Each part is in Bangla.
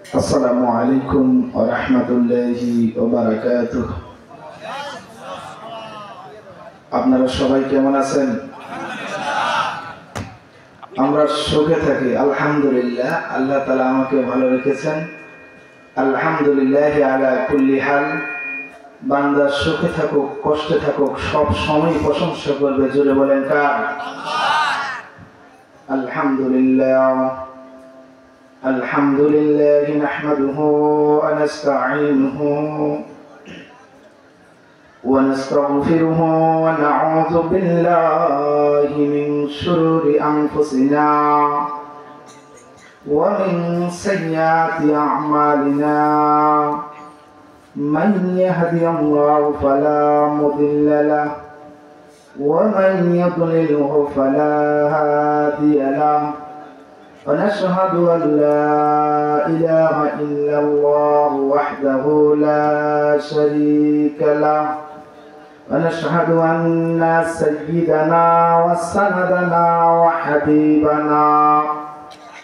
আসসালামু আলাইকুম ওয়া রাহমাতুল্লাহি ওয়া বারাকাতুহু। আপনারা সবাই কেমন আছেন? আমরা সুখে থাকি আলহামদুলিল্লাহ। আল্লাহ তাআলা আমাকে ভালো রেখেছেন। আলহামদুলিল্লাহ আলা কুল্লি হাল। বান্দা সুখে থাকুক কষ্টে থাকুক সব সময় প্রশংসা করবে। জোরে বলেন কার? আলহামদুলিল্লাহ। আলহামদুলিল্লাহ নাহমাদুহু ওয়া নাস্তাঈনুহু ওয়া নাস্তাগফিরুহু ওয়া নাউযু বিল্লাহি মিন শুরুরি আনফুসিনা ওয়া মিন সাইয়্যাতি আ'মালিনা। মান ইয়াহদিহিল্লাহু ফালা মুদিল্লা লাহু ওয়া মান ইউদ্লিলহু ফালা হাদিয়া লাহু। ونشهد أن لا إله إلا الله وحده لا شريك له ونشهد أن سيدنا وسندنا وحبيبنا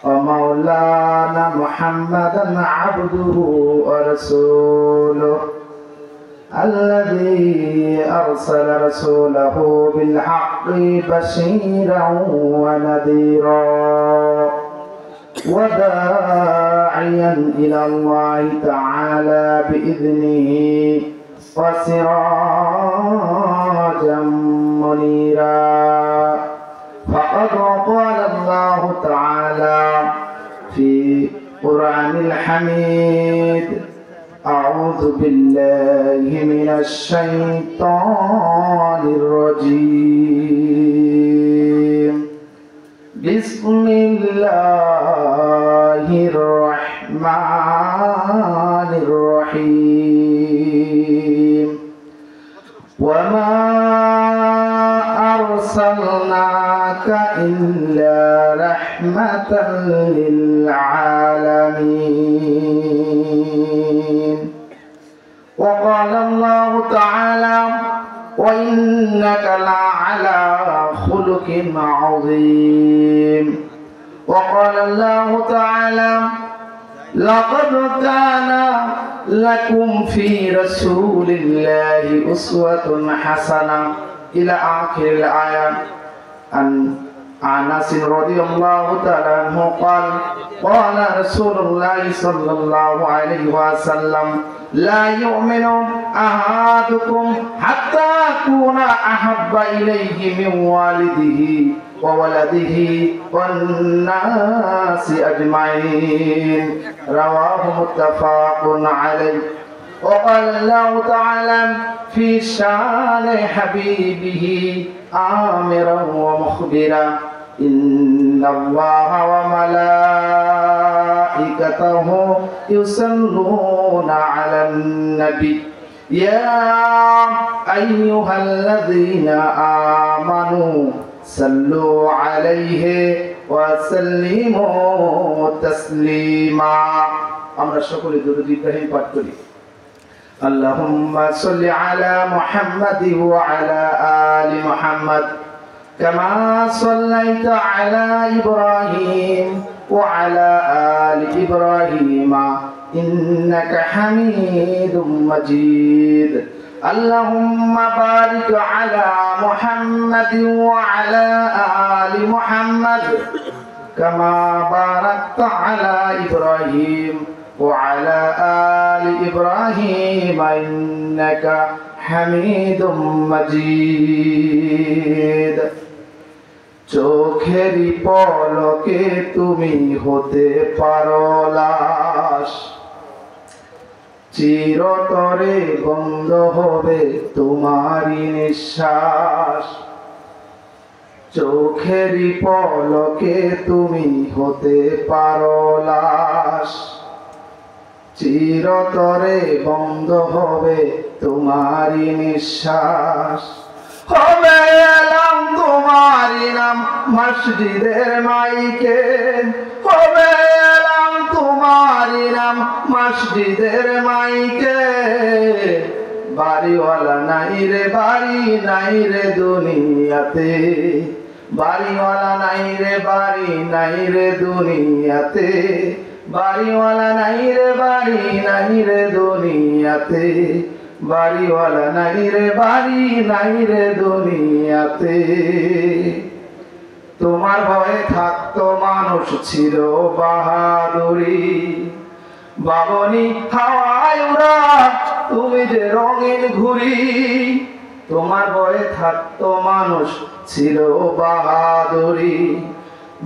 ومولانا محمدا عبده ورسوله الذي أرسل رسوله بالحق بشيرا ونذيرا وداعيا إلى الله تعالى بإذنه وسراجا منيرا. فقد قال الله تعالى في قرآن الحميد: أعوذ بالله من الشيطان الرجيم. بسم الله الرحمن الرحيم. وما أرسلناك إلا رحمة للعالمين. وقال الله تعالى: وإنك لعلى خلق عظيم. وقال الله تعالى: لقد كان لكم في رسول الله أسوة حسنة إلى آخر الآية. عن أنس رضي الله تعالى عنه قال: قال رسول الله صلى الله عليه وسلم: لا يؤمن أحدكم حتى أكون أحب إليه من والده وولده والناس أجمعين. رواه متفق عليه. وقال الله تعالى في شان حبيبه آمرا ومخبرا: إن الله وملائكته يصلون على النبي يا أيها الذين آمنوا صلوا عليه وسلموا تسليما. আমরা সকলে দুরূদ ইব্রাহিম পাঠ করি। اللهم صل على محمد وعلى آل محمد كما صليت على إبراهيم وعلى آل إبراهيم إنك حميد مجيد. اللهم بارك على محمد وعلى آل محمد كما باركت على إبراهيم وعلى آل إبراهيم إنك حميد مجيد. চোখেরই পলকে তুমি হতে পারো লাশ, চিরতরে বন্ধ হবে তোমারই নিঃশ্বাস। চোখেরই পলকে তুমি হতে পারো লাশ, চিরতরে বন্ধ হবে তোমারই নিঃশ্বাস। হবে এলাম তোমারই নাম মসজিদের মাইকে, হবে এলাম তোমারই নাম মসজিদের মাইকে। বাড়িওয়ালা নাই রে বাড়ি নাই রে দুনিয়াতে, বাড়িওয়ালা নাই রে বাড়ি নাই রে দুনিয়াতে। বাড়িওয়ালা নাই রে বাড়ি নাই রে দুনিয়াতে, বাড়িওয়ালা নাই রে বাড়ি নাই রে দুনিয়াতে। তোমার ভয়ে থাকতো মানুষ ছিল বাহাদুরি, বাবনি হাওয়ায় উড়া তুমি যে রঙিন ঘুড়ি। তোমার ভয়ে থাকতো মানুষ ছিল বাহাদুরি,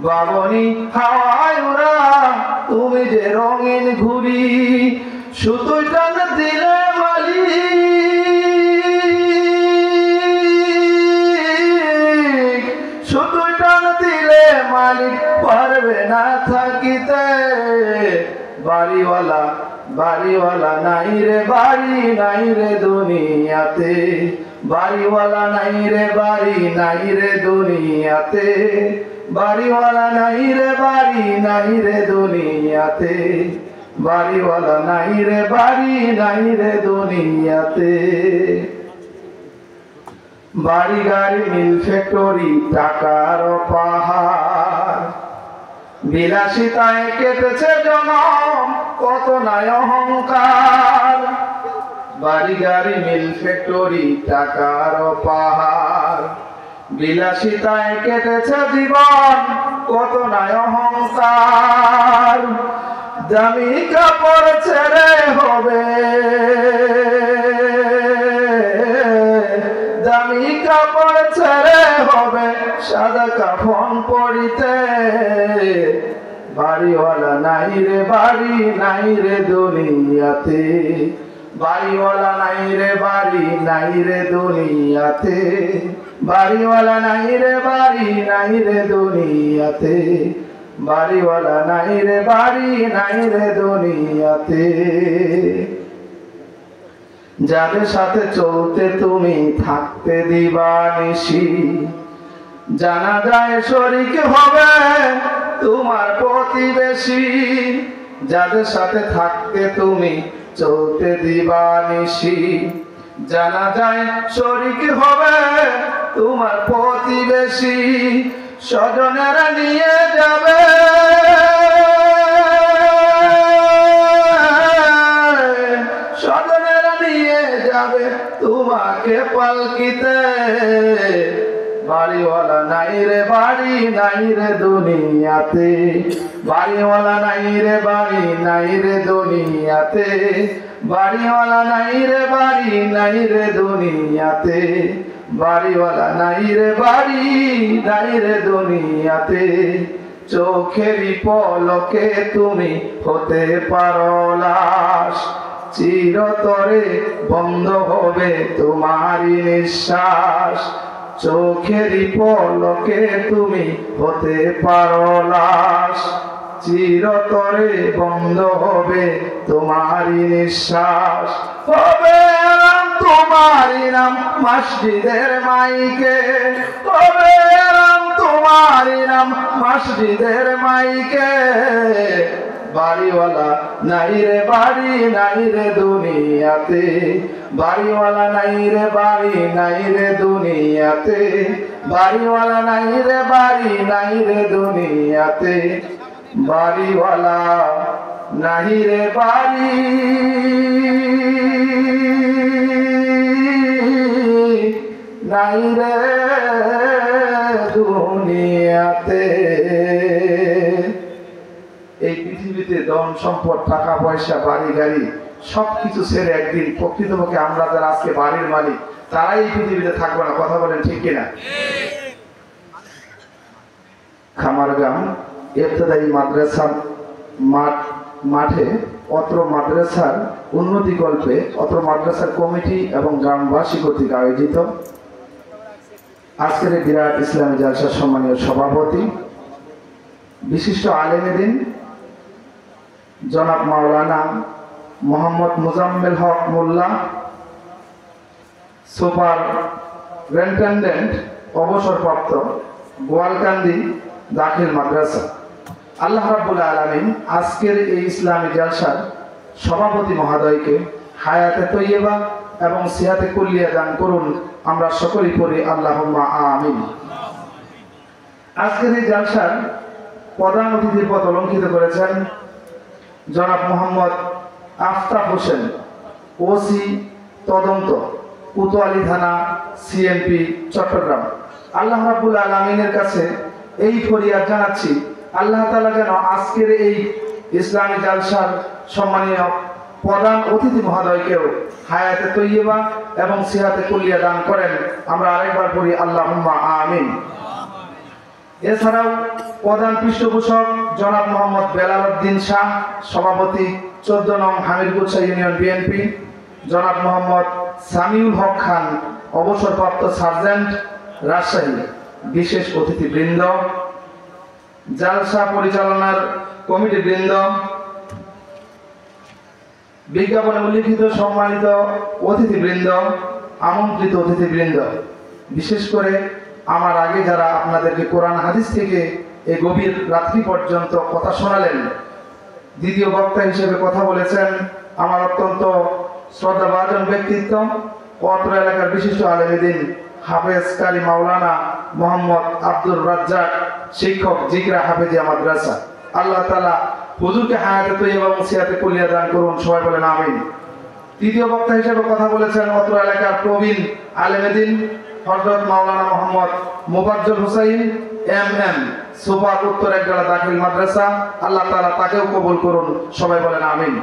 বাবনি হাওয়ায় উড়া তুমি যে রঙিন ঘুড়ি। সুতোয় টান দিলে মালিক, সুতোয় টান দিলে মালিক পারবে না থাকিতে। বাড়িওয়ালা বাড়িওয়ালা নাই রে বাড়ি নাই রে দুনিয়াতে, বাড়িওয়ালা নাই রে বাড়ি নাই রে দুনিয়াতে, বাড়িওয়ালা নাই রে বাড়ি নাই রে দুনিয়াতে, বাড়িওয়ালা নাই রে বাড়ি নাই রে দুনিয়াতে। বাড়ি গাড়ি মিল ফ্যাক্টরি টাকার পাহাড়, বিলাসিতায় কেটেছে জনম কত নাই অহংকার। বাড়ি গাড়ি মিল ফ্যাক্টরি টাকার পাহাড়, বিলাসিতায় কেটেছে জীবন কত নাই অহংকার। দামি কাপড় ছেড়ে হবে, দামি কাপড় ছেড়ে হবে সাদা কাফন পরিতে। বাড়িওয়ালা নাই রে বাড়ি নাই রে দুনিয়াতে, বাড়িওয়ালা নাই রে বাড়ি নাই রে দুনিয়াতে, বাড়িওয়ালা নাই রে বাড়ি নাই রে দুনিয়াতে, বাড়িওয়ালা নাই রে বাড়ি নাই রে দুনিয়াতে। যাদের সাথে চলতে তুমি থাকতে দিবানিশি, জানা যায় শরীক হবে তোমার প্রতিবেশী। যাদের সাথে থাকতে তুমি চলতে দিবানিশি, জানা যায় শরীক হবে তোমার প্রতিবেশী। স্বজনেরা নিয়ে যাবে, স্বজনেরা নিয়ে যাবে তোমাকে পালকিতে। বাড়িওয়ালা নাই রে বাড়ি নাই রে দুনিয়াতে, বাড়িওয়ালা নাই রে বাড়ি নাই রে দুনিয়াতে, বাড়িওয়ালা নাই রে বাড়ি নাই রে দুনিয়াতে, বাড়িওয়ালা নাই রে বাড়ি নাই রে দুনিয়াতে। চোখেরই পলকে তুমি হতে পারো লাশ, চিরতরে বন্ধ হবে তোমারই নিঃশ্বাস। চোখেরই পলকে তুমি হতে পারো লাশ, চিরতরে বন্ধ হবে তোমারই নিঃশ্বাস। হবে নাম তোমারই নাম মসজিদের মাইকে, হবে নাম তোমারই নাম মসজিদের মাইকে। বাড়িওয়ালা নাই রে বাড়ি নাই রে দুনিয়াতে, বাড়িওয়ালা নাই রে বাড়ি নাই রে দুনিয়াতে, বাড়িওয়ালা নাই রে বাড়ি নাই রে দুনিয়াতে, বাড়িওয়ালা নাই রে বাড়ি নাই রে দুনিয়াতে। এই পৃথিবীতে ধন সম্পদ টাকা পয়সা বাড়ি গাড়ি সবকিছু ছেড়ে একদিন প্রকৃতপক্ষে আমরা যারা আজকে বাড়ির মালিক তারাই এই পৃথিবীতে থাকবো না। কথা বলেন ঠিক কিনা? খামারগাম ইবতেদায়ী মাদ্রাসা মাঠে অত্র মাদ্রাসার উন্নতি কল্পে অত্র মাদ্রাসার কমিটি এবং গ্রামবাসী কর্তৃক আয়োজিত আজকের বিরাট ইসলামী জালসার সম্মানীয় সভাপতি বিশিষ্ট আলেমে দ্বীন জনাব মাওলানা মোহাম্মদ মুজাম্মেল হক মোল্লা, সুপারিনটেনডেন্ট অবসরপ্রাপ্ত গোয়ালকান্দি দাখিল মাদ্রাসা। আল্লাহ রাব্বুল আলামিন আজকের এই ইসলামী জালসার সভাপতি মহোদয়কে হায়াতে তৈয়বা এবং সিহাতে কুল্লিয়া দান করুন। আমরা সকলেই পড়ি আল্লাহুম্মা আমিন। আজকের এই জালসার প্রধান অতিথির পদ অলঙ্কিত করেছেন জনাব মোহাম্মদ আফতাব হোসেন, ওসি তদন্ত, কোতোয়ালি থানা, সিএমপি, চট্টগ্রাম। আল্লাহ রাব্বুল আলামিনের কাছে এই ফরিয়াদ জানাচ্ছি, আল্লাহ তাআলা যেন আজকের এই ইসলামী জালসার সম্মানীয় প্রধান অতিথি মহোদয়কেও হায়াতে তৈয়বা এবং সিহাতে কুল্লিয়া দান করেন। আমরা আরেকবার পড়ি আল্লাহুম্মা আমিন। এছাড়াও প্রধান পৃষ্ঠপোষক জনাব মোহাম্মদ বেলাল উদ্দিন শাহ, সভাপতি 14 নং হামিরপুর ইউনিয়ন বিএনপি, জনাব মোহাম্মদ সামিউল হক খান, অবসরপ্রাপ্ত সার্জেন্ট, রাজশাহী, বিশেষ অতিথিবৃন্দ, জালসা পরিচালনার কমিটি বৃন্দ, বিজ্ঞাপনে উল্লিখিত সম্মানিত অতিথিবৃন্দ, আমন্ত্রিত অতিথিবৃন্দ, বিশেষ করে আমার আগে যারা আপনাদেরকে কোরআন হাদিস থেকে এই গভীর রাত্রি পর্যন্ত কথা শোনালেন, দ্বিতীয় বক্তা হিসেবে কথা বলেছেন আমার অত্যন্ত শ্রদ্ধাভাজন ব্যক্তিত্ব, অত্র এলাকার বিশিষ্ট আলেম দ্বীন হাফেজ কারি মাওলানা মোহাম্মদ আব্দুর রাজ্জাক, শিক্ষক, জিকরা হাফেজিয়া মাদ্রাসা। আল্লাহ তাআলা হুজুরকে হায়াতে তৈয়বা এবং সিহাতে কুল্লিয়া দান করুন, সবাই বলেন আমিন। তৃতীয় বক্তা হিসেবে কথা বলেছেন অত্র এলাকার প্রবীণ আলেম দ্বীন হযরত মাওলানা মোহাম্মদ মোফাজ্জল হোসাইন এমএম, সুপার, উত্তর একডালা দাখিল মাদ্রাসা। আল্লাহ তাআলা তাকেও কবুল করুন, সবাই বলেন আমিন।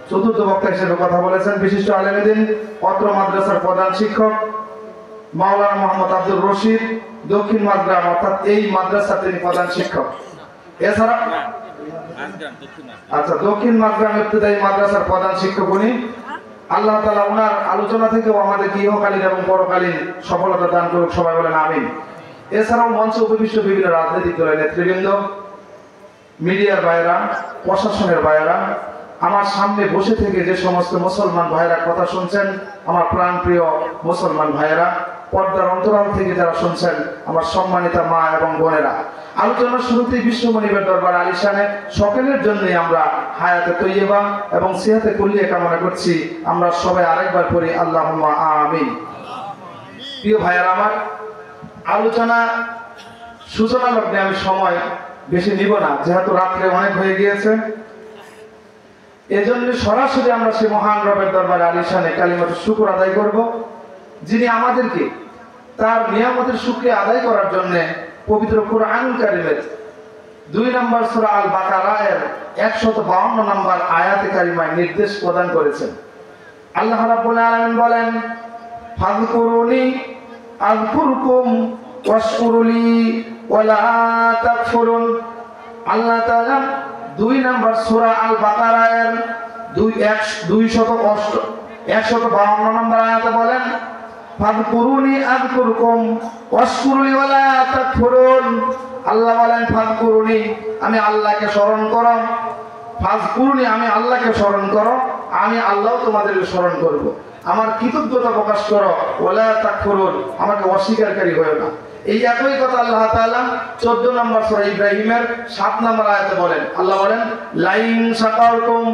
চতুর্থ বক্তা হিসেবে কথা বলেছেন বিশিষ্ট আলেম দ্বীন অত্র মাদ্রাসার প্রধান শিক্ষক মাওলানা মোহাম্মদ আব্দুর রশিদ, দক্ষিণ মাদ্রাম, অর্থাৎ এই মাদ্রাসার তিনি প্রধান শিক্ষক। এছাড়া দক্ষিণ মাদ্রাম ইবতিদায়ী মাদ্রাসার প্রধান শিক্ষক উনি। আল্লাহ তাআলা ওনার আলোচনা থেকেও আমাদের ইহকালীন এবং পরকালীন সফলতা দান করুক, সবাই বলেন আমিন। এছাড়াও মঞ্চে উপবিষ্ট বিভিন্ন রাজনৈতিক দলের নেতৃবৃন্দ, মিডিয়ার ভাইয়েরা, প্রশাসনের ভাইয়েরা, আমার সামনে বসে থেকে যে সমস্ত মুসলমান ভাইয়েরা কথা শুনছেন, আমার প্রাণপ্রিয় মুসলমান ভাইয়েরা, পর্দার অন্তরাল থেকে যারা শুনছেন, আমার সম্মানিতা মা এবং বোনেরা, আলোচনার শুরুতেই বিশ্বমনিবের দরবার আলিশানে সকলের জন্যই আমরা হায়াতে তৈয়বা এবং সিহাতে কুল্লিয়া কামনা করছি। আমরা সবাই আরেকবার পড়ি আল্লাহুম্মা আমিন। প্রিয় ভাইয়েরা আমার, আলোচনা সূচনা লগ্নে আমি সময় বেশি নিব না, যেহেতু রাত্রে অনেক হয়ে গিয়েছে। এজন্য সরাসরি আমরা সেই মহান রবের দরবারে আলিশানে কালিমাতুশ শুকর আদায় করব, যিনি আমাদেরকে তার নিয়ামতের শুকরিয়া আদায় করার জন্য পবিত্র কুরআনুল কারীমের 2 নম্বর সূরা আল বাকারা এর 152 নম্বর আয়াতে কারিমায় নির্দেশ প্রদান করেছেন। আল্লাহ রাব্বুল আলামিন বলেন, ফাযকুরুনি আযকুরকুম ওয়াশকুরুলি ওয়ালা তাকফুরুন। আল্লাহ তাআলা 2 নম্বর সূরা আল বাকারা এর 152 নম্বর আয়াতে বলেন, ফাযকুরুনি আযকুরকুম ওয়াশকুরুলি ওয়ালা তাকফুরুন। আল্লাহ বলেন, ফাযকুরুনি, আমি আল্লাহকে স্মরণ করো, ফাযকুরুনি, আমি আল্লাহকে স্মরণ করো, আমি আল্লাহ তোমাদেরকে স্মরণ করব। আমার কৃতজ্ঞতা প্রকাশ করো, ওয়ালা তাকফুরুন, আমাকে অস্বীকারী হয়ো না। এই একই কথা আল্লাহ তাআলা 14 নম্বর সূরা ইব্রাহিমের 7 নম্বর আয়াতে বলেন। আল্লাহ বলেন, লাইন শাকারতুম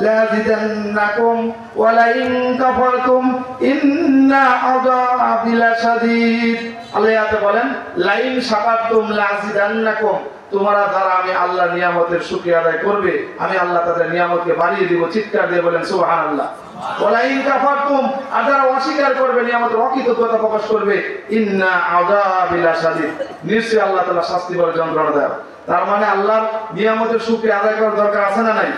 লাযিদান্নাকুম ওয়া লাইন কাফারতুম ইন্না আযাবি লাশাদীদ। আল্লাহ আয়াতে বলেন, লাইন শাকারতুম লাযিদান্নাকুম, তোমরা যারা আমি আল্লাহর নিয়ামতের শুকরিয়া আদায় করবে, আমি আল্লাহ তাদের নিয়ামতকে বাড়িয়ে দিব। চিৎকার দিয়ে বলেন সুবহানাল্লাহ। ওয়ালাইন কাফারতুম, আর যারা অস্বীকার করবে, নিয়ামতের অকৃতজ্ঞতা প্রকাশ করবে, ইন্না আযাবি লাশাদীদ, নিশ্চয়ই আল্লাহ তাআলা শাস্তি বড় যন্ত্রণাদায়ক। তার মানে আল্লাহর নিয়ামতের শুকরিয়া আদায় করার দরকার আছে না নাই?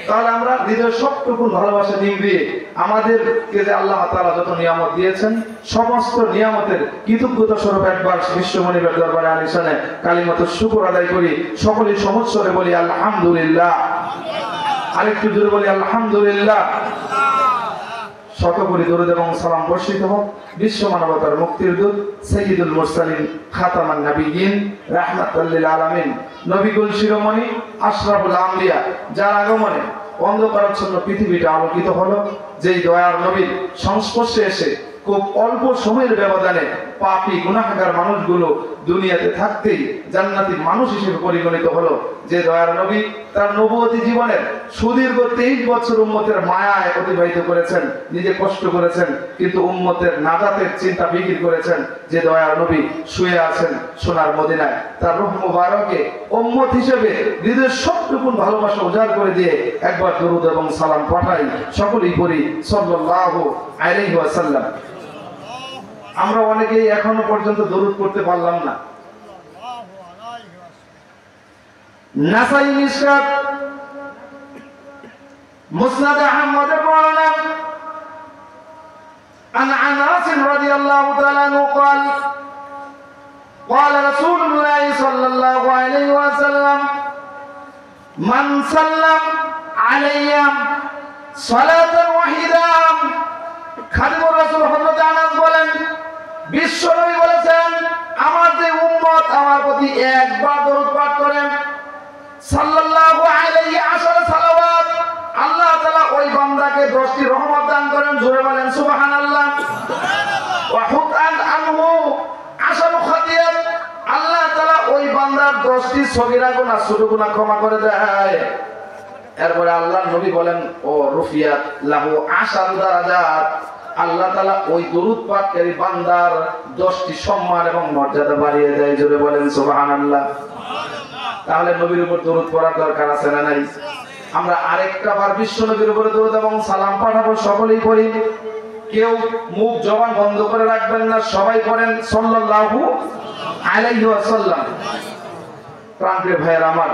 তাহলে আমরা হৃদয়ের সবটুকু ভালোবাসা নিয়ে আমাদেরকে যে আল্লাহ তাআলা যত নিয়ামত দিয়েছেন, সমস্ত নিয়ামতের কৃতজ্ঞতা স্বরূপ একবার বিশ্বমনিবের দরবারে আলিশানে কালিমাতুশ শুকর আদায় করি। সকলেই সমস্বরে বলি আলহামদুলিল্লাহ। আরেকটু জোরে বলি আলহামদুলিল্লাহ। শতকোটি দরুদ এবং সালাম বর্ষিত হোক বিশ্ব মানবতার মুক্তির দূত সাইয়্যিদুল মুরসালিন খাতামান নবিয়্যিন রাহমাতাল লিল আলামিন, নবীকুল শিরোমণি আশরাফুল আম্বিয়া, যার আগমনে অন্ধকারাচ্ছন্ন পৃথিবীটা আলোকিত হলো, যেই দয়ার নবীর সংস্পর্শে এসে খুব অল্প সময়ের ব্যবধানে পাপী গুনাহগার মানুষগুলো দুনিয়াতে থাকতেই জান্নাতি মানুষ হিসেবে পরিগণিত হলো। যে দয়ার নবী তার নবুয়তি জীবনের সুদীর্ঘ 23 বছর উম্মতের মায়ায় অতিবাহিত করেছেন, নিজে কষ্ট করেছেন, কিন্তু উম্মতের নাজাতের চিন্তা ফিকির করেছেন। যে দয়ার নবী শুয়ে আছেন সোনার মদিনায়, তার রূহ মুবারকে উম্মত হিসেবে হৃদয়ের সবটুকু ভালোবাসা উজাড় করে দিয়ে একবার দরুদ এবং সালাম পাঠাই, সকলেই পড়ি সাল্লাল্লাহু আলাইহি ওয়াসাল্লাম। আমরা অনেকেই এখনো পর্যন্ত দরুদ পড়তে পারলাম না। নাসাই মিশকাত মুসনাদ আহমদ বর্ণনা عن أنس رضي الله تعالى عنه قال رسول الله صلى الله عليه وسلم من سلم علي صلاة واحدة খাদিমুর রাসূল হযরত আনাস বলেন, বিশ্বনবী বলেছেন, আমার যে উম্মত আমার প্রতি একবার দরুদ পাঠ করেন সাল্লাল্লাহু আলাইহি আশারা সালাওয়াত, আল্লাহ তাআলা ওই বান্দাকে 10টি রহমত দান করেন। জোরে বলেন সুবহানাল্লাহ। ওয়া হুতান আনহু আশারু খাতিয়াত, আল্লাহ তাআলা ওই বান্দার 10টি সগীরা গুনাহ ছোট গুনাহ ক্ষমা করে দেয়। এরপরে আল্লাহর নবী বলেন, ও রুফিয়াত লাহু আশারু দারাজাত, আল্লাহ তাআলা ওই দরুদ পাঠকারী বান্দার 10টি সম্মান এবং মর্যাদা বাড়িয়ে দেয়। জোরে বলেন সুবহানাল্লাহ। তাহলে নবীর উপর দরুদ পড়ার দরকার আছে না নাই? আমরা আরেকটা বার বিশ্ব নবীর উপরে দরুদ এবং সালাম পাঠাবো, সকলেই পড়ি। কেউ মুখ জবান বন্ধ করে রাখবেন না, সবাই পড়েন সাল্লাল্লাহু আলাইহি ওয়াসাল্লাম। প্রাণপ্রিয় ভাইয়েরা আমার,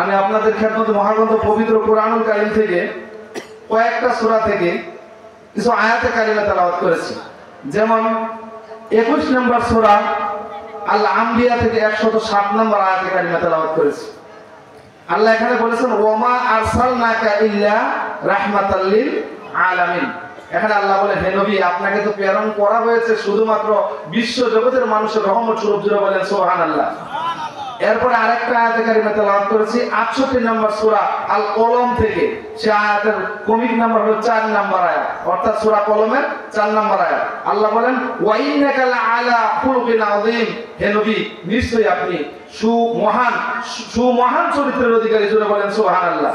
আমি আপনাদের খেদমতে মহাগ্রন্থ পবিত্র কুরআনুল কারীম থেকে কয়েকটা সূরা থেকে কিছু আয়াতে কারিমা তেলাওয়াত করেছি। যেমন 21 নম্বর সূরা আল আম্বিয়া থেকে 107 নম্বর আয়াতে কারিমা তেলাওয়াত করেছি। আল্লাহ এখানে বলেছেন, ওয়ামা আরসালনাকা ইল্লা রাহমাতাল লিল আলামিন। এখানে আল্লাহ বলে, হে নবী, আপনাকে তো প্রেরণ করা হয়েছে শুধুমাত্র বিশ্ব জগতের মানুষের রহমত স্বরূপ। জুড়ে বলেন সুবহানাল্লাহ। এরপরে আরেকটা আয়াতে কারিমা তেলাওয়াত করেছি 68 নম্বর সূরা আল কলম থেকে। সে আয়াতের কমিক নাম্বার হলো 4 নম্বর আয়াত, অর্থাৎ সূরা কলমের 4 নম্বর আয়াত। আল্লাহ বলেন, ওয়া ইন্নাকা লাআলা খুলুকিন আযীম, হে নবী, নিশ্চয়ই আপনি সুমহান চরিত্রের অধিকারী। জুড়ে বলেন সুবহানাল্লাহ।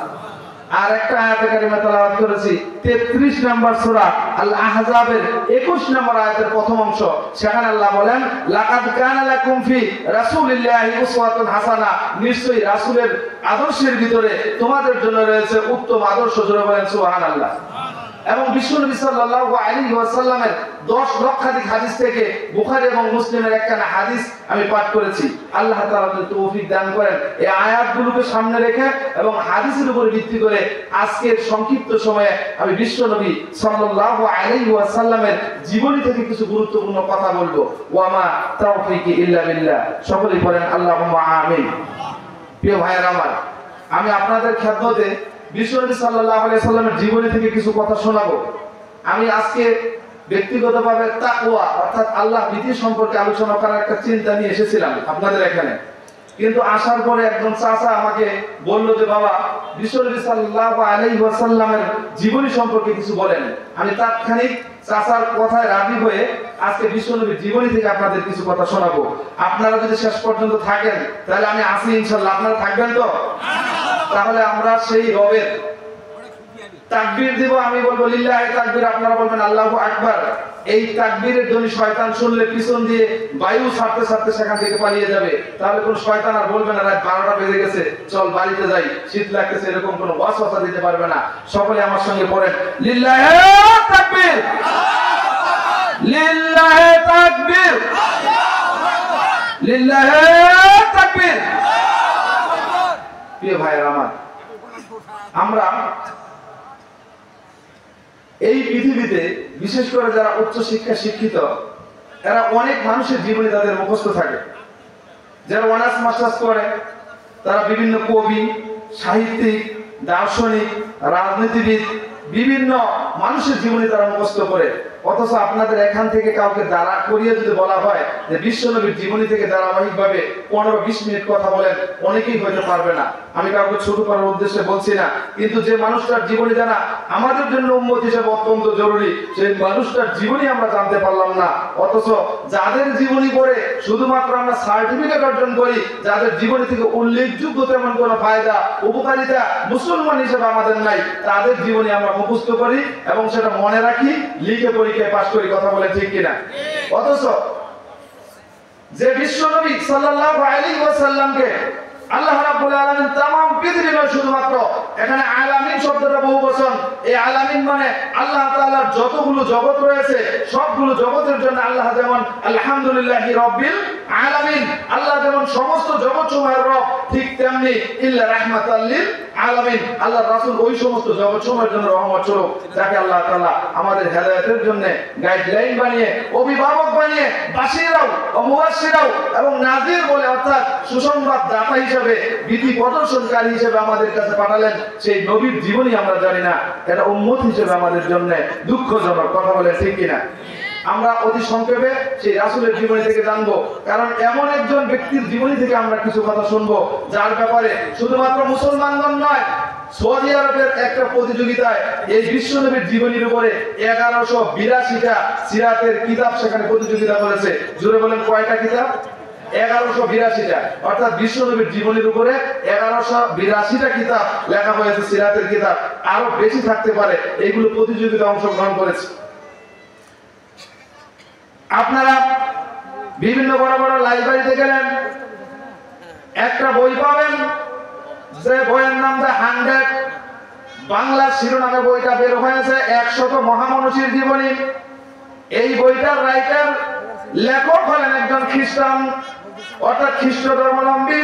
আর একটা আয়াতে কারিমা তেলাওয়াত করেছি 33 নম্বর সূরা আল আহজাবের 21 নম্বর আয়াতের প্রথম অংশ। সেখানে আল্লাহ বলেন, লাকাদ কানা লাকুম ফি রাসূলিল্লাহি উসওয়াতুন হাসানাহ, নিশ্চয়ই রাসূলের আদর্শের ভিতরে তোমাদের জন্য রয়েছে উত্তম আদর্শ। জোরে বলেন সুবহানাল্লাহ। এবং বিশ্বনবী সাল্লাল্লাহু আলাইহি ওয়াসাল্লামের 10 লক্ষাধিক হাদিস থেকে বুখারী এবং মুসলিমের একখানা হাদিস আমি পাঠ করেছি। আল্লাহ তাআলা যদি তৌফিক দান করেন, এই আয়াতগুলোকে সামনে রেখে এবং হাদিসের উপর ভিত্তি করে আজকের সংক্ষিপ্ত সময়ে আমি বিশ্বনবী সাল্লাল্লাহু আলাইহি ওয়াসাল্লামের জীবনী থেকে কিছু গুরুত্বপূর্ণ কথা বলবো। ওয়ামা তাওফিকি ইল্লা বিল্লাহ। সকলেই বলেন আল্লাহুম্মা আমিন। প্রিয় ভাইয়েরা আমার, আমি আপনাদের খেদমতে বিশ্বনবী সাল্লাল্লাহু আলাইহি সাল্লামের জীবনী থেকে কিছু কথা শোনাবো। আমি আজকে ব্যক্তিগতভাবে তাকওয়া অর্থাৎ আল্লাহ ভীতি সম্পর্কে আলোচনা করার একটা চিন্তা নিয়ে এসেছিলাম আপনাদের এখানে। কিন্তু আসার পরে একজন চাচা আমাকে বলল যে, বাবা, বিশ্বনবী সাল্লাল্লাহু আলাইহি ওয়াসাল্লামের জীবনী সম্পর্কে কিছু বলেন। আমি তাৎক্ষণিক চাচার কথায় রাজি হয়ে আজকে বিশ্বনবীর জীবনী থেকে আপনাদের কিছু কথা শোনাবো। আপনারা যদি শেষ পর্যন্ত থাকেন তাহলে আমি আসি ইনশাআল্লাহ। আপনারা থাকবেন তো? তাহলে আমরা সেই রবের তাকবীর দিব। আমি বলবো লিল্লাহি তাকবীর, আপনারা বলবেন আল্লাহু আকবার। এই তাকবীরের ধ্বনি শয়তান শুনলে পিছন দিয়ে বায়ু ছাড়তে ছাড়তে সেখান থেকে পালিয়ে যাবে। তাহলে কোন শয়তান আর বলবে না রাত 12টা বেজে গেছে, চল বাড়িতে যাই, শীত লাগতেছে, এরকম কোনো ওয়াসওয়াসা দিতে পারবে না। সকলে আমার সঙ্গে পড়েন লিল্লাহি তাকবীর, লিল্লাহি তাকবীর, লিল্লাহি তাকবীর। প্রিয় ভাইয়েরা আমার, আমরা এই পৃথিবীতে বিশেষ করে যারা উচ্চ শিক্ষা শিক্ষিত, এরা অনেক মানুষের জীবনে তাদের মুখস্থ থাকে। যারা অনার্স মাস্টার্স করে তারা বিভিন্ন কবি, সাহিত্যিক, দার্শনিক, রাজনীতিবিদ, বিভিন্ন মানুষের জীবনে তারা মুখস্থ করে। অথচ আপনাদের এখান থেকে কাউকে দাঁড়া করিয়ে যদি বলা হয় যে বিশ্বনবীর জীবনী থেকে ধারাবাহিকভাবে 15-20 মিনিট কথা বলেন, অনেকেই হইতে পারবে না। আমি কাউকে ছোট করার উদ্দেশ্যে বলছি না, কিন্তু যে মানুষটার জীবনী জানা আমাদের জন্য উম্মত হিসেবে অত্যন্ত জরুরি, সেই মানুষটার জীবনী আমরা জানতে পারলাম না। অথচ যাদের জীবনী পড়ে শুধুমাত্র আমরা সার্টিফিকেট অর্জন করি, যাদের জীবনী থেকে উল্লেখযোগ্য তেমন কোনো ফায়দা উপকারিতা মুসলমান হিসেবে আমাদের নাই, তাদের জীবনী আমরা মুখস্থ করি এবং সেটা মনে রাখি, লিখে পরীক্ষায় পাশ করি। কথা বলে ঠিক কিনা? অথচ যে বিশ্বনবী সাল্লাল্লাহু আলাইহি ওয়াসাল্লামকে আল্লাহ রাব্বুল আলামিন तमाम পৃথিবী নয়, শুধুমাত্র এখানে আলামিন শব্দটা বহু বচন। এই আলামিন মানে আল্লাহ তাআলার যতগুলো জগৎ রয়েছে সবগুলো জগতের জন্য আল্লাহ যেমন আলহামদুলিল্লাহি রাব্বিল আলামিন, আল্লাহ যেমন সমস্ত জগৎসমূহের রব, ঠিক তেমনি ইল্লা রাহমাতাল লিল আলামিন, আল্লাহর রাসূল ওই সমস্ত জগৎসমূহের জন্য রহমত স্বরূপ, যাকে আল্লাহ তাআলা আমাদের হেদায়েতের জন্য গাইডলাইন বানিয়ে, অভিভাবক বানিয়ে, বাশীরাও ও মুবাশশিরাও এবং নাযির বলে, অর্থাৎ সুসংবাদ দাতা হিসেবে, ভীতি প্রদর্শনকারী হিসেবে আমাদের কাছে পাঠালেন। সেই নবীর জীবনী আমরা জানি না, এটা উম্মত হিসেবে আমাদের জন্য দুঃখজনক। কথা বলে ঠিক কিনা? আমরা অতি সংক্ষেপে সেই রাসূলের জীবনী থেকে জানবো, কারণ এমন একজন ব্যক্তির জীবনী থেকে আমরা কিছু কথা শুনবো যার ব্যাপারে শুধুমাত্র মুসলমানগণ নয়, সৌদি আরবের একটা প্রতিযোগিতায় এই বিশ্বনবীর জীবনীর উপরে 1182টা সিরাতের কিতাব সেখানে প্রতিযোগিতা করেছে। জোরে বলেন কয়টা কিতাব? 1182টা, অর্থাৎ বিশ্বনবীর জীবনীর উপরে 1182টা কিতাব লেখা হয়েছে, সিরাতের কিতাব। আরো বেশি থাকতে পারে, এইগুলো প্রতিযোগিতায় অংশগ্রহণ করেছে। আপনারা বিভিন্ন বড় বড় লাইব্রেরিতে গেলেন, একটা বই পাবেন, যে বইয়ের নাম দ্য 100, বাংলা শিরোনামে বইটা বের হয়েছে, 100 মহামনীষীর জীবনী। এই বইটার রাইটার, লেখক হলেন একজন খ্রিস্টান, অর্থাৎ খ্রিস্ট ধর্মাবলম্বী,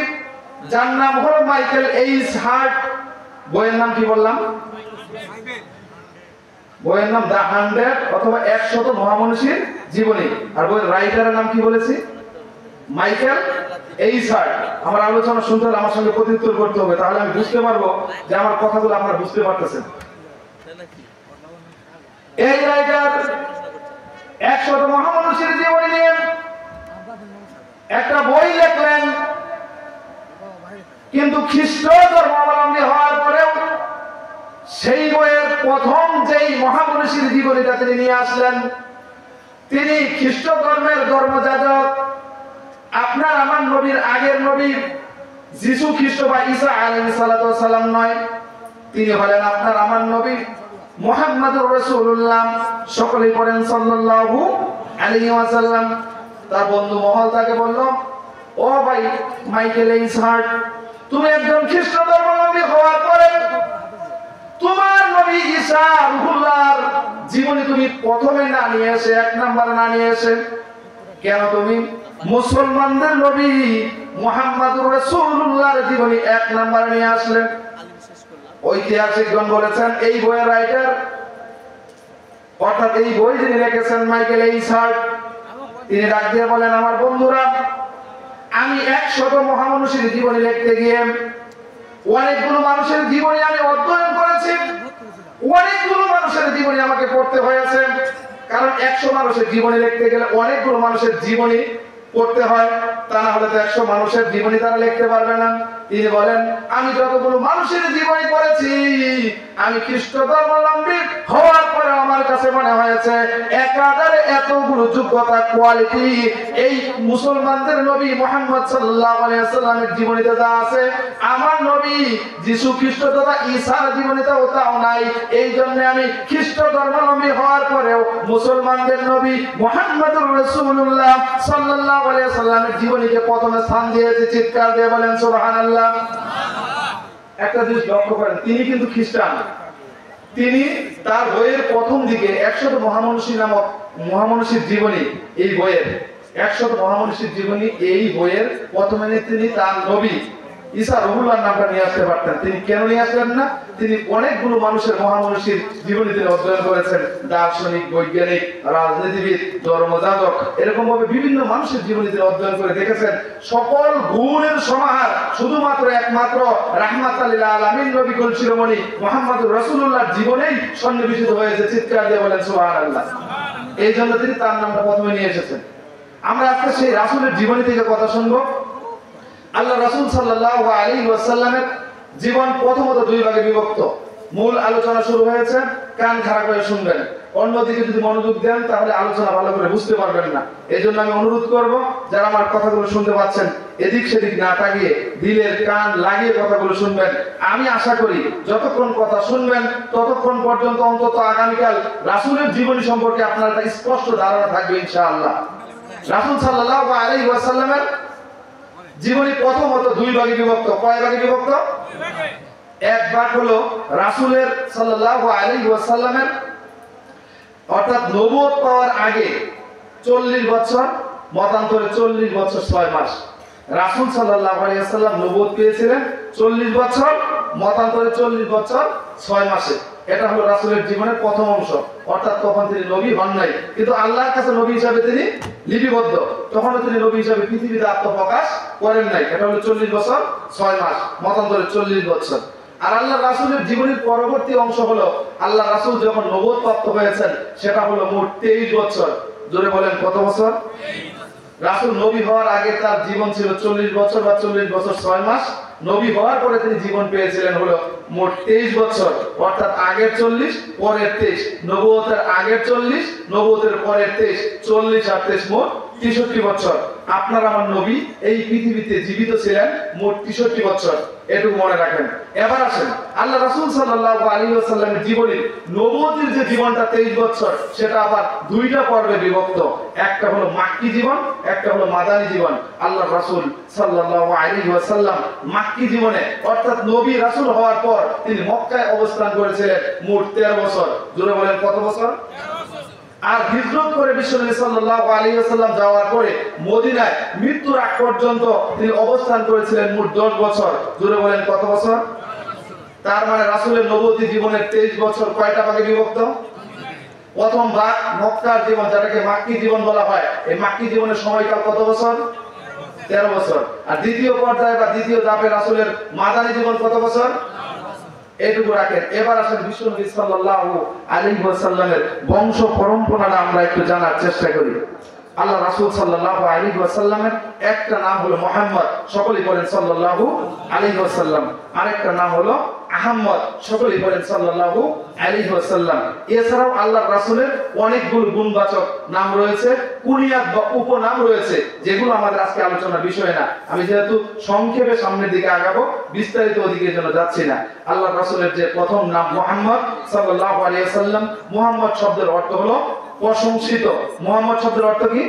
যার নাম হলো মাইকেল এইচ হার্ট। বইয়ের নাম কি বললাম? বইয়ের নাম দ্য 100 অথবা 100 মহামনীষীর জীবনী। আর বইয়ের রাইটারের নাম কি বলেছি? Michael H heart. আমার আলোচনা শুনতে হলে আমার সঙ্গে প্রত্যুত্তর করতে হবে, তাহলে আমি বুঝতে পারবো যে আমার কথাগুলো আপনারা বুঝতে পারতেছেন। এই রাইটার 100 মহামনীষীর জীবনী নিয়ে একটা বই লিখলেন, কিন্তু খ্রিস্ট ধর্মাবলম্বী হওয়ার পরেও সেই বইয়ের প্রথম যেই মহামনীষীর জীবনীটা তিনি নিয়ে আসলেন, তিনি খ্রিস্ট ধর্মের ধর্মযাজক, আপনার আমার নবীর আগের নবী যিশু খ্রিস্ট বা ঈসা আলাইহিস সালাতু সালাম নয়, তিনি হলেন আপনার আমার নবী মুহাম্মদুর রাসূলুল্লাহ। সকলেই পড়েন সাল্লাল্লাহু আলাইহি ওয়াসাল্লাম। তার বন্ধু মহল তাকে বলল, ও ভাই মাইকেল এইচ হার্ট, তুমি একজন খ্রিস্ট ধর্মাবলম্বী হওয়ার পরে তোমার নবী ঈসা রূহুল্লাহর জীবনী তুমি প্রথমে না নিয়ে এসে, 1 নম্বরে না নিয়ে এসে, কেন তুমি মুসলমানদের নবী মুহাম্মদুর রাসূলুল্লাহর জীবনী 1 নম্বরে নিয়ে আসলে? ঐতিহাসিকগণ বলেছেন, এই বইয়ের রাইটার, অর্থাৎ এই বই যিনি লিখেছেন মাইকেল এইচ হার্ট, তিনি ডাক দিয়ে বলেন, আমার বন্ধুরা, আমি 100 মহামনীষীর জীবনী লিখতে গিয়ে অনেকগুলো মানুষের জীবনী আমি অধ্যয়ন করেছি, অনেকগুলো মানুষের জীবনী আমাকে পড়তে হয়েছে। কারণ 100 মানুষের জীবনী লিখতে গেলে অনেকগুলো মানুষের জীবনী পড়তে হয়, তা না হলে তো 100 মানুষের জীবনী তারা লিখতে পারবে না। তিনি বলেন, আমি যতগুলো মানুষের জীবনী পড়েছি, আমি খ্রিস্ট ধর্মাবলম্বী হওয়ার পরে আমার কাছে মনে হয়েছে একাধারে এতগুলো যোগ্যতা, কোয়ালিটি এই মুসলমানদের নবী মুহাম্মদ সাল্লাল্লাহু আলাইহি ওয়াসাল্লামের জীবনীতে যা আছে, আমার নবী যিশু খ্রিস্ট তথা ঈসার জীবনীতেও তাও নাই। এই জন্য আমি খ্রিস্ট ধর্মাবলম্বী হওয়ার পরেও মুসলমানদের নবী মুহাম্মদুর রাসূলুল্লাহ সাল্লাল্লাহু আলাইহি ওয়াসাল্লামের জীবনীকে প্রথমে স্থান দিয়েছি। চিৎকার দিয়ে বলেন সুবহানাল্লাহ। একটা জিনিস লক্ষ্য করেন, তিনি কিন্তু খ্রিস্টান। তিনি তার বইয়ের প্রথম দিকে 100 মহামনীষী নামক মহামনীষীর জীবনী, এই বইয়ের 100 মহামনীষীর জীবনী, এই বইয়ের প্রথমে তিনি তার নবী ঈসা রূহুল্লাহর নামটা নিয়ে আসতে পারতেন। তিনি কেন নিয়ে আসলেন না? তিনি অনেকগুলো মানুষের মহামনীষীর জীবনী তিনি অধ্যয়ন করেছেন, দার্শনিক, বৈজ্ঞানিক, রাজনীতিবিদ, ধর্মযাজক, এরকম ভাবে বিভিন্ন মানুষের জীবনী তিনি অধ্যয়ন করে দেখেছেন। সকল গুণের সমাহার শুধুমাত্র একমাত্র রাহমাতাল লিল আলামিন নবী কুল শিরোমণি মুহাম্মদুর রাসূলুল্লাহর জীবনেই সন্নিবেশিত হয়েছে। চিৎকার দিয়ে বলেন সুবহানাল্লাহ। এই জন্য তিনি তার নামটা প্রথমে নিয়ে এসেছেন। আমরা আজকে সেই রাসূলের জীবনী থেকে কথা শুনবো। আল্লাহ রাসূল সাল্লাল্লাহু আলাইহি ওয়াসাল্লামের জীবন প্রথমত দুই ভাগে বিভক্ত। মূল আলোচনা শুরু হয়েছে, কান খাড়া করে শুনবেন, অন্যদিকে যদি মনোযোগ দেন তাহলে আলোচনা ভালো করে বুঝতে পারবেন না। এই জন্য আমি অনুরোধ করব, যারা আমার কথাগুলো শুনতে পাচ্ছেন এদিক সেদিক না তাকিয়ে দিলের কান লাগিয়ে কথাগুলো শুনবেন। আমি আশা করি যতক্ষণ কথা শুনবেন ততক্ষণ পর্যন্ত অন্তত আগামীকাল রাসূলের জীবনী সম্পর্কে আপনার একটা স্পষ্ট ধারণা থাকবে ইনশাআল্লাহ। রাসূল সাল্লাল্লাহু আলাইহি ওয়াসাল্লামের জীবনী প্রথমত দুই ভাগে বিভক্ত। কয় ভাগে বিভক্ত? এক ভাগ হলো রাসূলের সাল্লাল্লাহু আলাইহি ওয়াসাল্লামের অর্থাৎ নবুয়ত পাওয়ার আগে 40 বছর, মতান্তরে 40 বছর 6 মাস। রাসূল সাল্লাল্লাহু আলাইহি ওয়াসাল্লাম নবুয়ত পেয়েছিলেন 40 বছর, মতান্তরে 40 বছর 6 মাসে। এটা হলো রাসূলের জীবনের প্রথম অংশ। অর্থাৎ তখন তিনি নবী হন নাই, কিন্তু আল্লাহর কাছে নবী হিসাবে তিনি লিপিবদ্ধ। তখনও তিনি নবী হিসাবে পৃথিবীতে আত্মপ্রকাশ করেন নাই। এটা হলো 40 বছর 6 মাস, মতান্তরে 40 বছর। আর আল্লাহ রাসূলের জীবনের পরবর্তী অংশ হলো আল্লাহ রাসূল যখন নবুয়ত প্রাপ্ত হয়েছেন, সেটা হলো মোট 23 বছর। জোরে বলেন কত বছর? রাসূল নবী হওয়ার আগে তার জীবন ছিল 40 বছর বা 40 বছর 6 মাস। নবী হওয়ার পরে তিনি জীবন পেয়েছিলেন হলো মোট 23 বছর। অর্থাৎ আগের 40 পরের 23, নবুয়তের আগের 40 নবুয়তের পরের 23, 40 আর 23 মোট 63 বছর। আপনার আমার নবী এই পৃথিবীতে জীবিত ছিলেন মোট 63 বছর, এটুকু মনে রাখেন। এবার আসেন আল্লাহ রাসূল সাল্লাল্লাহু আলাইহি ওয়াসাল্লামের জীবনী, নবুয়তের যে জীবনটা 23 বছর, সেটা আবার দুইটা পর্বে বিভক্ত। একটা হলো মাক্কি জীবন, একটা হলো মাদানী জীবন। আল্লাহ রাসূল সাল্লাল্লাহু আলাইহি ওয়াসাল্লাম মাক্কি জীবনে অর্থাৎ নবী রাসূল হওয়ার পর তিনি মক্কায় অবস্থান করেছিলেন মোট 13 বছর। জোরে বলেন কত বছর? আর হিজরত করে বিশ্বনবী সাল্লাল্লাহু আলাইহি ওয়াসাল্লাম যাওয়ার পরে মদিনায় মৃত্যুর আগ পর্যন্ত তিনি অবস্থান করেছিলেন মোট 10 বছর। জোরে বলেন কত বছর? তার মানে রাসূলের নবুয়তি জীবনের 23 বছর কয়টা ভাগে বিভক্ত? প্রথম ভাগ মক্কার জীবন, যেটাকে মাক্কি জীবন বলা হয়, এই মাক্কি জীবনের সময়কাল কত বছর? 13 বছর। আর দ্বিতীয় পর্যায়ে বা দ্বিতীয় ধাপে রাসূলের মাদানী জীবন কত বছর? এইটুকু রাখেন। এবার আসেন বিশ্বনবী সাল্লাল্লাহু আলাইহি ওয়াসাল্লামের বংশ পরম্পরাটা আমরা একটু জানার চেষ্টা করি। আল্লাহ রাসূল সাল্লাল্লাহু আলাইহি ওয়াসাল্লামের একটা নাম হলো মুহাম্মদ, সকলেই বলেন সাল্লাল্লাহু আলাইহি ওয়াসাল্লাম। আরেকটা নাম হলো আহমদ, সকলেই বলেন সাল্লাল্লাহু আলাইহি ওয়াসাল্লাম। এছাড়াও আল্লাহর রাসূলের অনেকগুলো গুণবাচক নাম রয়েছে, কুনিয়াত বা উপনাম রয়েছে, যেগুলো আমাদের আজকে আলোচনার বিষয় না। আমি যেহেতু সংক্ষেপে সামনের দিকে আগাবো, বিস্তারিত ওদিকে জন্য যাচ্ছি না। আল্লাহর রাসূলের যে প্রথম নাম মুহাম্মদ সাল্লাল্লাহু আলাইহি ওয়াসাল্লাম, মুহাম্মদ শব্দের অর্থ হলো প্রশংসিত। মুহাম্মদ শব্দের অর্থ কি?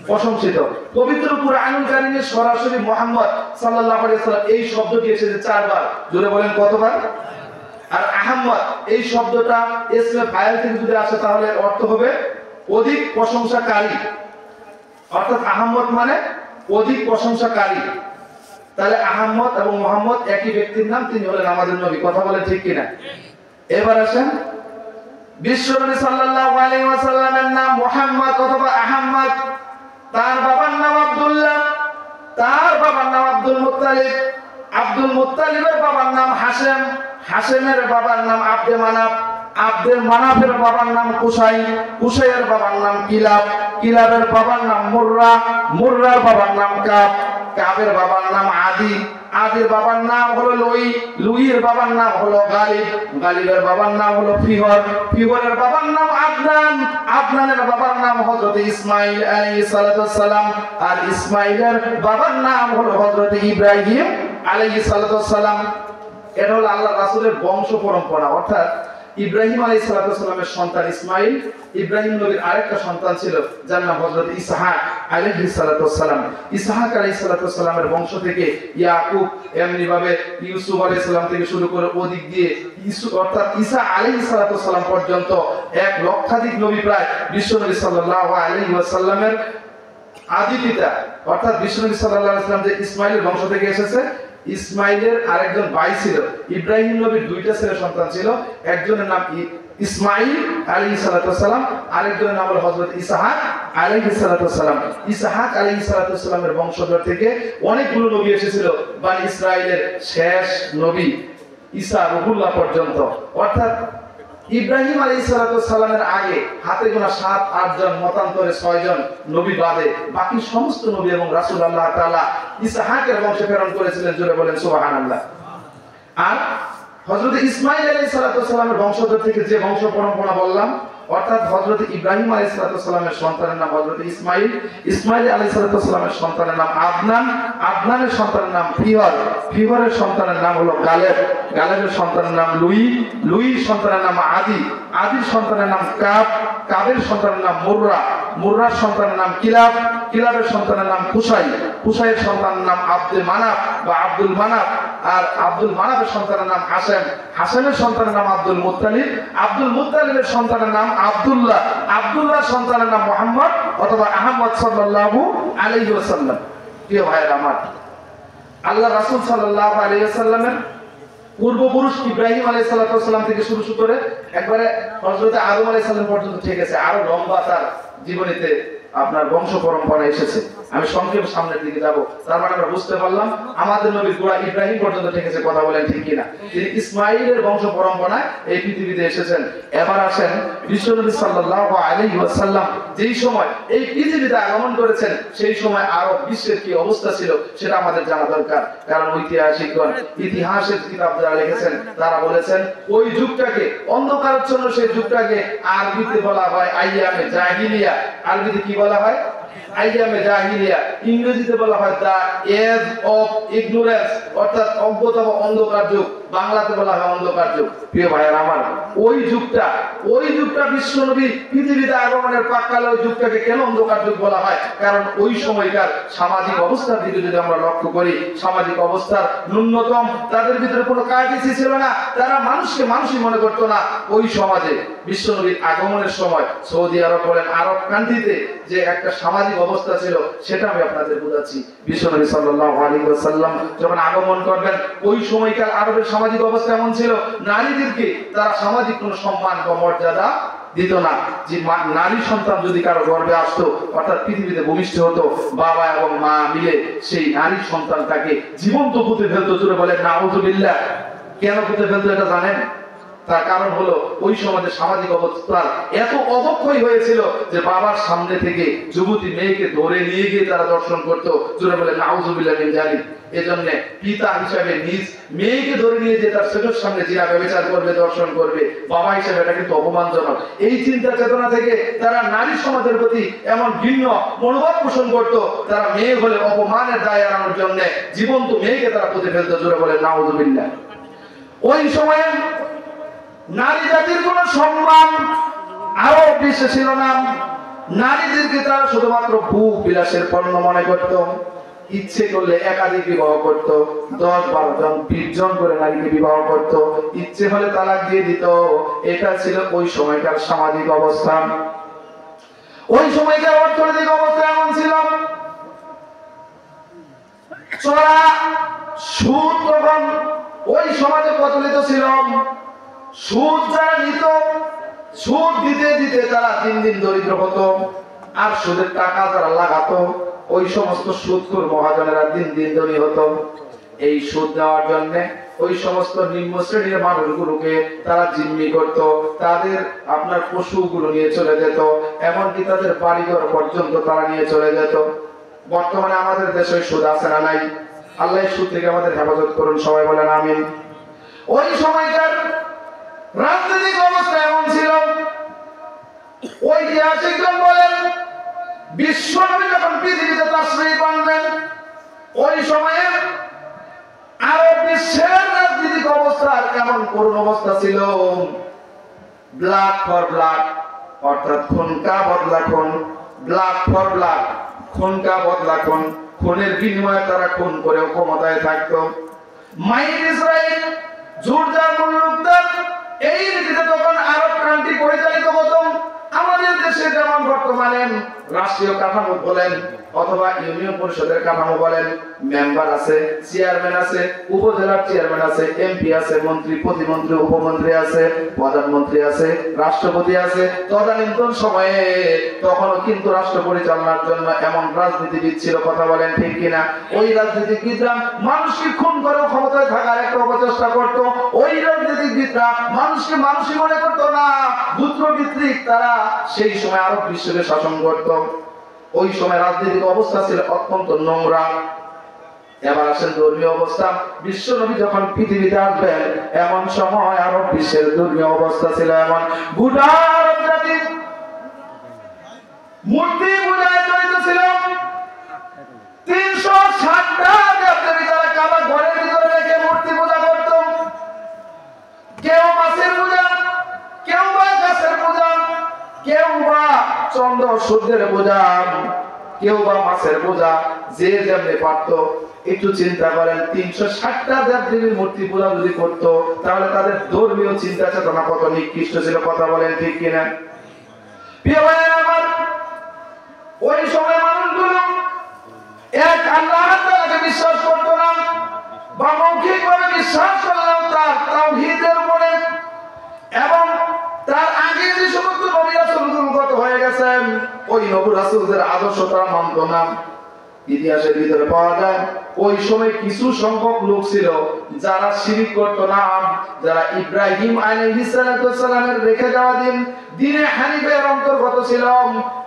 প্রশংসিত। পবিত্র কুরআনুল কারীমে সরাসরি মুহাম্মদ সাল্লাল্লাহু আলাইহি ওয়াসাল্লাম এই শব্দটি এসেছে 4 বার। জোরে বলেন কতবার? আর আহমদ এই শব্দটা ইসমে ফাইল থেকে যদি আসে তাহলে এর অর্থ হবে অধিক প্রশংসাকারী। অর্থাৎ আহমদ মানে অধিক প্রশংসাকারী। তাহলে আহমদ এবং মুহাম্মদ একই ব্যক্তির নাম, তিনি হলেন আমাদের নবী। কথা বলেন ঠিক কিনা? এবার আসেন বিশ্বনবী সাল্লাল্লাহু আলাইহি ওয়াসাল্লামের নাম মুহাম্মদ অথবা আহমদ। তার বাবার নাম আব্দুল্লাহ, তার বাবার নাম আব্দুল মুত্তালিব, আব্দুল মুত্তালিবের বাবার নাম হাশেম, হাশেমের বাবার নাম আব্দে মানাফ, আব্দে মানাফের বাবার নাম কুসাই, কুসাইয়ের বাবার নাম কিলাব, কিলাবের বাবার নাম মুররা, মুররার বাবার নাম কাব, কাবের বাবার নাম আদি, আদির বাবার নাম হলো লুই, লুইয়ের বাবার নাম হলো গালিব, গালিবের বাবার নাম হলো ফিহর, ফিহরের বাবার নাম আদনান, আদনানের বাবার নাম হযরত ইসমাঈল আলাইহিস সালাতু ওয়াস সালাম, আর ইসমাঈলের বাবার নাম হলো হযরত ইব্রাহিম আলাইহিস সালাতু ওয়াস সালাম। এটা হলো আল্লাহর রাসূলের বংশ পরম্পরা। অর্থাৎ ইব্রাহিম আলাইহিস সালাতু ওয়াস সালামের সন্তান ইসমাঈল, ইব্রাহিম নবীর আরেকটা সন্তান ছিল যার নাম হযরত ইসহাক আলাইহিস সালাতু ওয়াস সালাম। ইসহাক আলাইহিস সালাতু ওয়াস সালামের বংশ থেকে ইয়াকুব, এমনি ভাবে ইউসুফ আলাইহিস সালাম থেকে শুরু করে ওদিক দিয়ে অর্থাৎ ঈসা আলাইহিস সালাতু ওয়াস সালাম পর্যন্ত 1 লক্ষাধিক নবী প্রায় বিশ্বনবী সাল্লাল্লাহু আলাইহি ওয়াসাল্লামের আদি পিতা। অর্থাৎ বিশ্বনবী সাল্লাল্লাহু আলাইহি ওয়াসাল্লাম যে ইসমাঈলের বংশ থেকে এসেছে, ইসমাঈলের আরেকজন ভাই ছিল। ইব্রাহিম নবীর দুইটা ছেলে সন্তান ছিল, একজনের নাম ইসমাঈল আলাইহিস সালাতু ওয়াস সালাম, আরেকজনের নাম হলো হযরত ইসহাক আলাইহিস সালাতু ওয়াস সালাম। ইসহাক আলাইহিস সালাতু ওয়াস সালামের বংশধর থেকে অনেকগুলো নবী এসেছিল, বনি ইসরাইলের শেষ নবী ঈসা রুহুল্লাহ পর্যন্ত। অর্থাৎ ইব্রাহিম আলাইহিস সালামের আগে হাতে গোনা 7-8 জন, মতান্তরে 6 জন নবী বাদে বাকি সমস্ত নবী এবং রাসূল আল্লাহ তাআলা ইসহাকের বংশে প্রেরণ করেছিলেন। জোরে বলেন সুবহানাল্লাহ। আর হযরত ইসমাঈল আলাইহিস সালামের বংশধর থেকে যে বংশ পরম্পরা বললাম, অর্থাৎ হযরত ইব্রাহিম আলাইহিস সালামের সন্তানের নাম হযরত ইসমাঈল, ইসমাঈল আলাইহিস সালামের সন্তানের নাম আদনান, আদনানের সন্তানের নাম ফিহর, ফিহরের সন্তানের নাম হলো গালেব, গালেবের সন্তানের নাম লুই, লুইর সন্তানের নাম আদি, আদির সন্তানের নাম কাব, কাবের সন্তানের নাম মুররা, মুররার সন্তানের নাম কিলাব, কিলাবের সন্তানের নাম কুসাই, কুসাইয়ের সন্তানের নাম আব্দুল মানাফ বা আব্দুল মানাফ, আর আব্দুল মানাফের সন্তানের নাম হাসেম, হাসেমের সন্তানের নাম আব্দুল মুত্তালিব, আব্দুল মুত্তালিবের সন্তানের নাম আব্দুল্লাহ, আব্দুল্লাহর সন্তানের নাম মুহাম্মদ অথবা আহমদ সাল্লাল্লাহু আলাইহি ওয়াসাল্লাম। প্রিয় ভাইয়েরা আমার, আল্লাহ রাসূল সাল্লাল্লাহু আলাইহি ওয়াসাল্লামের পূর্বপুরুষ ইব্রাহিম আলাইহিস সালাম থেকে শুরু করে একবারে হযরত আদম আলাইহিস সালাম পর্যন্ত ঠিক আছে, আরো লম্বা তার জীবনীতে আপনার বংশ পরম্পরা এসেছে। আমি সংক্ষেপ সামনের দিকে যাব, তার মানে আমরা বুঝতে পারলাম আমাদের নবীর গোড়া ইব্রাহিম পর্যন্ত থেকেছে। কথা বলেন ঠিক কিনা? তিনি ইসমাঈলের বংশ পরম্পরায় এই পৃথিবীতে এসেছেন। এবার আসেন বিশ্বনবী সাল্লাল্লাহু আলাইহি ওয়াসাল্লাম যেই সময় এই পৃথিবীতে আগমন করেছেন সেই সময় আরব বিশ্বের কি অবস্থা ছিল সেটা আমাদের জানা দরকার। কারণ ঐতিহাসিকগণ ইতিহাসের কিতাব যারা লিখেছেন তারা বলেছেন ওই যুগটাকে, অন্ধকারাচ্ছন্ন সেই যুগটাকে আরবিতে বলা হয় আইয়ামে জাহিলিয়া। আরবিতে কি বলা হয়? আইয়ামে জাহিলিয়া। ইংরেজিতে বলা হয় দা এজ অফ ইগনোরেন্স, অর্থাৎ অজ্ঞতা বা অন্ধকার যুগ। বাংলাতে বলা হয় অন্ধকার যুগ। প্রিয় ভাইয়েরা আমার, ওই যুগটা বিশ্বনবী পৃথিবীতে আগমনের প্রাক্কালে ওই যুগটাকে কেন অন্ধকার যুগ বলা হয়? কারণ ওই সময়কার সামাজিক অবস্থার দিকে যদি আমরা লক্ষ্য করি, সামাজিক অবস্থার ন্যূনতম তাদের ভিতরে কোনো কার্যসূচি ছিল না, তারা মানুষকে মানুষই মনে করতো না। ওই সমাজে বিশ্বনবীর আগমনের সময় সৌদি আরব বলেন, আরব কান্ট্রিতে যে একটা সামাজিক অবস্থা ছিল সেটা আমি আপনাদের বোঝাচ্ছি। বিশ্বনবী সাল্লাল্লাহু আলাইহি ওয়াসাল্লাম যখন আগমন করবেন ওই সময়কার আরবের সামাজিক অবস্থা এমন ছিল, নারীদেরকে তারা সামাজিক কোনো সম্মান বা মর্যাদা দিত না। যে নারী সন্তান যদি কারো গর্ভে আসতো, অর্থাৎ পৃথিবীতে ভূমিষ্ঠ হতো, বাবা এবং মা মিলে সেই নারী সন্তানটাকে জীবন্ত পুঁতে ফেলতো। জোরে বলেন নাউযুবিল্লাহ। কেন পুঁতে ফেলতো এটা জানেন? তার কারণ হলো ওই সমাজের সামাজিক অবস্থা এত অবক্ষয় হয়েছিল যে বাবার সামনে থেকে যুবতী মেয়েকে ধরে নিয়ে গিয়ে তারা দর্শন করতো। জোরে বলে নাউযুবিল্লাহ মিন যালিক। এজন্য পিতা হিসাবে নিজ মেয়েকে ধরে নিয়ে যে তার চোখের সামনে জিনা ব্যভিচার করবে, দর্শন করবে, বাবা হিসেবে এটা কিন্তু অপমানজনক। এই চিন্তা চেতনা থেকে তারা নারী সমাজের প্রতি এমন ভিন্ন মনোভাব পোষণ করতো, তারা মেয়ে হলে অপমানের দায় এড়ানোর জন্য জীবন্ত মেয়েকে তারা পুঁতে ফেলতো। জোরে বলে নাউযুবিল্লাহ। ওই সময়ে নারী জাতির কোন সম্মান আরো বিশ্বে ছিল না। নারীদেরকে তারা শুধুমাত্র ভোগ বিলাসের পণ্য মনে করত। ইচ্ছে করলে একাধিক বিবাহ করত, 10-12 জন 20 জন করে নারীকে বিবাহ করত, ইচ্ছে হলে তালাক দিয়ে দিত। এটা ছিল ওই সময়কার সামাজিক অবস্থা। ওই সময়কার অর্থনৈতিক অবস্থা এমন ছিল, চড়া সুদ তখন ওই সমাজে প্রচলিত ছিল। সুদ যারা নিত, সুদ দিতে দিতে তারা দিন দিন দরিদ্র হতো। আর সুদের টাকা যারা লাগাতো, ওই সমস্ত সুদখোর মহাজনেরা দিন দিন ধনী হতো। এই সুদ নেওয়ার জন্য ওই সমস্ত নিম্ন শ্রেণীর মানুষগুলোকে তারা জিম্মি করত, তাদের আপনার পশুগুলো নিয়ে চলে যেত, এমনকি তাদের বাড়িঘর পর্যন্ত তারা নিয়ে চলে যেত। বর্তমানে আমাদের দেশে সুদ আছে না নাই? আল্লাহ সুদ থেকে আমাদের হেফাজত করুন, সবাই বলেন আমিন। ওই সময়কার রাজনৈতিক অবস্থা এমন ছিল, ঐতিহাসিকগণ বলেন বিশ্বনবী যখন পৃথিবীতে তাশরীফ আনবেন ওই সময়ে আরব বিশ্বের রাজনৈতিক অবস্থা এমন করুণ অবস্থা ছিল। ব্লাড ফর ব্লাড, অর্থাৎ খুন কা বদলা খুন, ব্লাড ফর ব্লাড, খুন কা বদলা খুন, খুনের বিনিময়ে তারা খুন করে ক্ষমতায় থাকতো। মাইট ইসরায়েল, জোরদার মুলুকদার, এই রীতিতে তখন আরব কান্ট্রি পরিচালিত হতো। আমাদের দেশে যেমন বর্তমানে রাষ্ট্রীয় কাঠামো বলেন অথবা ইউনিয়ন পরিষদের কাঠামো বলেন, মেম্বার আছে, চেয়ারম্যান আছে, উপজেলার চেয়ারম্যান আছে, এমপি আছে, মন্ত্রী, প্রতিমন্ত্রী, উপমন্ত্রী আছে, প্রধানমন্ত্রী আছে, রাষ্ট্রপতি আছে। তদানীন্তন সময়ে তখনও কিন্তু রাষ্ট্র পরিচালনার জন্য এমন রাজনীতিবিদ ছিল, কথা বলেন ঠিক কিনা? ওই রাজনীতিবিদরা মানুষকে খুন করে ক্ষমতায় থাকার একটা অপচেষ্টা করত। ওই রাজনীতিবিদরা মানুষকে মানুষই মনে করতো না, পুত্রভিত্তিক তারা সেই সময় আরব বিশ্বকে শাসন করত। ওই সময় রাজনৈতিক অবস্থা ছিল অত্যন্ত নোংরা। এবার আসেন ধর্মীয় অবস্থা। বিশ্ব নবী যখন পৃথিবীতে আসবেন এমন সময় আরব বিশ্বের ধর্মীয় অবস্থা ছিল এমন, গোটা আরব জাতি মূর্তি পূজায় জড়িত ছিল। 360টা দেবদেবী তারা কাবা ঘরের ভিতরে রেখে মূর্তি পূজা করত। কেউ মাছের পূজা, কেউ বা গাছের পূজা, কেউ বা চন্দ্র সূর্যের পূজা, কেউ বা মাছের পূজা, যে যেমনি পারত। একটু চিন্তা করেন, 360টা দেবদেবীর মূর্তি পূজা যদি করত তাহলে তাদের ধর্মীয় চিন্তা চেতনা কত নিকৃষ্ট ছিল, কথা বলেন ঠিক কিনা? প্রিয় ভাইরা আমার, ওই সময় মানুষগুলো এক আল্লাহ তাআলাকে বিশ্বাস করত না, বা মৌখিকভাবে বিশ্বাস করলাম তার তাওহীদের উপরে, এবং তার আগে যে সমস্ত নবী রাসূলগণ গত হয়ে গেছেন ওই নবী রাসূলদের আদর্শ তারা মানত না। ইতিহাসের ভিতরে পাওয়া যায় ওই সময় কিছু সংখ্যক লোক ছিল যারা শিরক করত না, যারা ইব্রাহিম আলাইহিস সালামের রেখে যাওয়া দিনে হানিফের অন্তর্গত ছিল।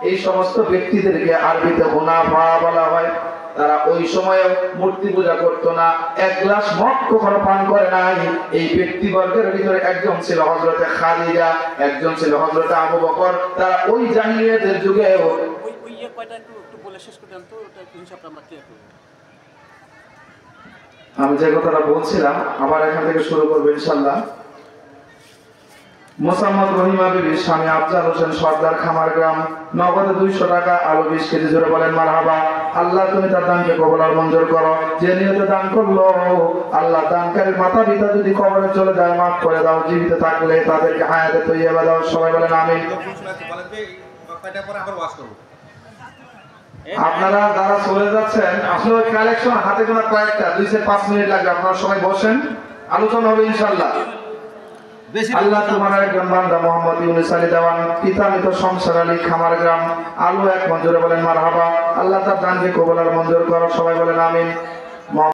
এই সমস্ত ব্যক্তিদেরকে আরবিতে হুনাফা বলা হয়। তারা ওই সময়ে মূর্তি পূজা করত না, এক গ্লাস মদ কখনো পান করে নাই। এই ব্যক্তিবর্গের ভিতরে একজন ছিল হযরতে খাদিজা, একজন ছিল হযরতে আবু বকর। তারা ওই জাহিলিয়াতের যুগে আমি যে কথাটা বলছিলাম আবার এখান থেকে শুরু করবো ইনশাআল্লাহ। মোসাম্মদ রহিমা বিবি স্বামী আফজাল হোসেন সর্দার, খামারগ্রাম, নগদে 200 টাকা, আলু 20 কেজি, জোরে বলেন মারহাবা। আল্লাহ তুমি তার দানকে কবুল আর মঞ্জুর করো। যে নিয়তে দান করলো আল্লাহ দানকারীর মাতা পিতা যদি কবরে চলে যায় মাফ করে দাও, জীবিত থাকলে তাদেরকে হায়াতে তৈয়বা দাও। সবাই বলেন আমিন। আপনারা যারা চলে যাচ্ছেন আসলে কালেকশন হাতে গোনা কয়েকটা, 2 থেকে 5 মিনিট লাগবে। আপনারা সবাই বসেন, আলোচনা হবে ইনশাআল্লাহ। আল্লাহ তোমার একজন বান্দা মোহাম্মদ ইউনুস আলী দেওয়ান, পিতা মৃত শমশের আলী, খামারগ্রাম, আলু 1 মঞ্জুরে বলেন মারহাবা। আল্লাহ তার দানকে কবুল আর মঞ্জুর করো। সবাই বলেন আমিন।